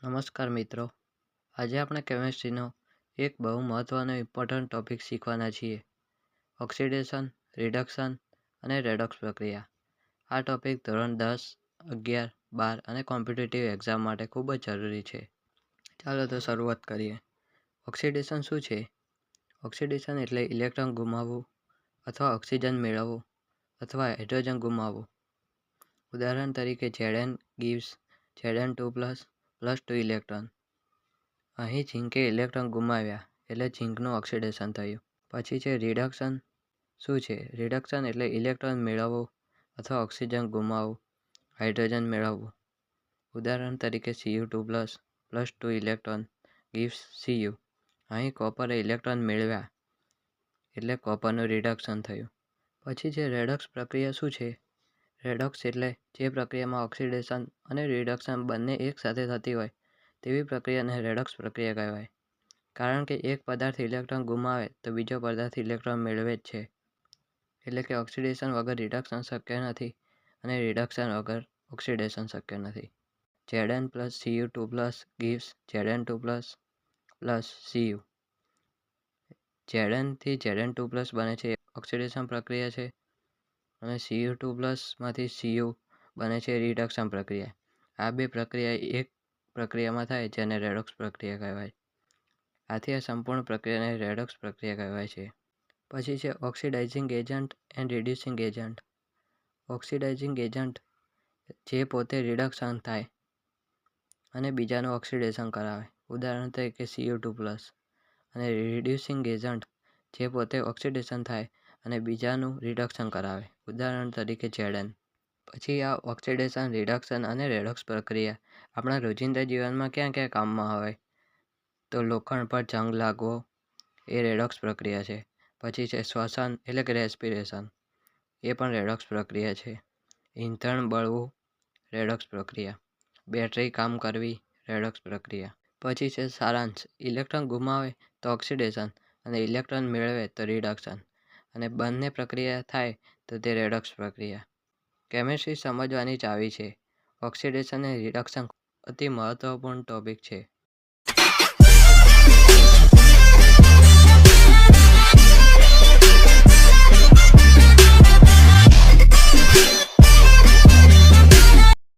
નમસ્કાર મિત્રો. આજે આપણે કેમિસ્ટ્રીનો એક બહુ મહત્ત્વનો ઇમ્પોર્ટન્ટ ટોપિક શીખવાના છીએ: ઓક્સિડેશન, રિડક્શન અને રેડોક્સ પ્રક્રિયા. આ ટોપિક ધોરણ 10, 11, 12 અને કોમ્પિટિટિવ એક્ઝામ માટે ખૂબ જ જરૂરી છે. ચાલો તો શરૂઆત કરીએ. ઓક્સિડેશન શું છે? ઓક્સિડેશન એટલે ઇલેક્ટ્રોન ગુમાવવું અથવા ઓક્સિજન મેળવવું અથવા હાઇડ્રોજન ગુમાવવું. ઉદાહરણ તરીકે Zn gives Zn2+ +2 ઇલેક્ટ્રોન. અહીં ઝીંકે ઇલેક્ટ્રોન ગુમાવ્યા એટલે ઝીંકનું ઓક્સિડેશન થયું. પછી છે રિડક્શન. શું છે? રિડક્શન એટલે ઇલેક્ટ્રોન મેળવવું અથવા ઓક્સિજન ગુમાવવું, હાઇડ્રોજન મેળવવું. ઉદાહરણ તરીકે Cu2+ +2 ઇલેક્ટ્રોન gives Cu. અહીં કોપરે ઇલેક્ટ્રોન મેળવ્યા એટલે કોપરનું રિડક્શન થયું. પછી છે રેડોક્સ પ્રક્રિયા. શું છે? રેડોક્સ એટલે જે પ્રક્રિયામાં ઓક્સિડેશન અને રિડક્શન બંને એકસાથે થતી હોય તેવી પ્રક્રિયાને રેડોક્સ પ્રક્રિયા કહેવાય. કારણ કે એક પદાર્થ ઇલેક્ટ્રોન ગુમાવે તો બીજો પદાર્થ ઇલેક્ટ્રોન મેળવે જ છે. એટલે કે ઓક્સિડેશન વગર રિડક્શન શક્ય નથી અને રિડક્શન વગર ઓક્સિડેશન શક્ય નથી. Zn + Cu2+ gives Zn2+ Cu. Zn થી Zn2+ બને છે ઓક્સિડેશન પ્રક્રિયા છે અને Cu2+ માંથી Cu બને છે રિડક્શન પ્રક્રિયા. આ બે પ્રક્રિયા એક પ્રક્રિયામાં થાય જેને રેડોક્સ પ્રક્રિયા કહેવાય. આથી આ સંપૂર્ણ પ્રક્રિયાને રેડોક્સ પ્રક્રિયા કહેવાય છે. પછી છે oxidising agent and reducing agent. Oxidising agent જે પોતે રિડક્શન થાય અને બીજાનું ઓક્સિડેશન કરાવે. ઉદાહરણ તરીકે Cu2+. અને રિડ્યુસિંગ એજન્ટ જે પોતે ઓક્સિડેશન થાય અને બીજાનું રિડક્શન કરાવે. ઉદાહરણ તરીકે Zn. પછી આ ઓક્સિડેશન, રિડક્શન અને રેડોક્સ પ્રક્રિયા આપણા રોજિંદા જીવનમાં ક્યાં ક્યાં કામમાં આવે? તો લોખંડ પર જંગ લાગવો એ રેડોક્સ પ્રક્રિયા છે. પછી છે શ્વસન એટલે કે રેસ્પિરેશન, એ પણ રેડોક્સ પ્રક્રિયા છે. ઈંધણ બળવું, રેડોક્સ પ્રક્રિયા. બેટરી કામ કરવી, રેડોક્સ પ્રક્રિયા. પછી છે સારાંશ: ઇલેક્ટ્રોન ગુમાવે તો ઓક્સિડેશન અને ઇલેક્ટ્રોન મેળવે તો રિડક્શન, અને બંને પ્રક્રિયા થાય તો તે રેડોક્સ પ્રક્રિયા. કેમિસ્ટ્રી સમજવાની ચાવી છે. ઓક્સિડેશન અને રિડક્શન અતિ મહત્વપૂર્ણ ટોપિક છે.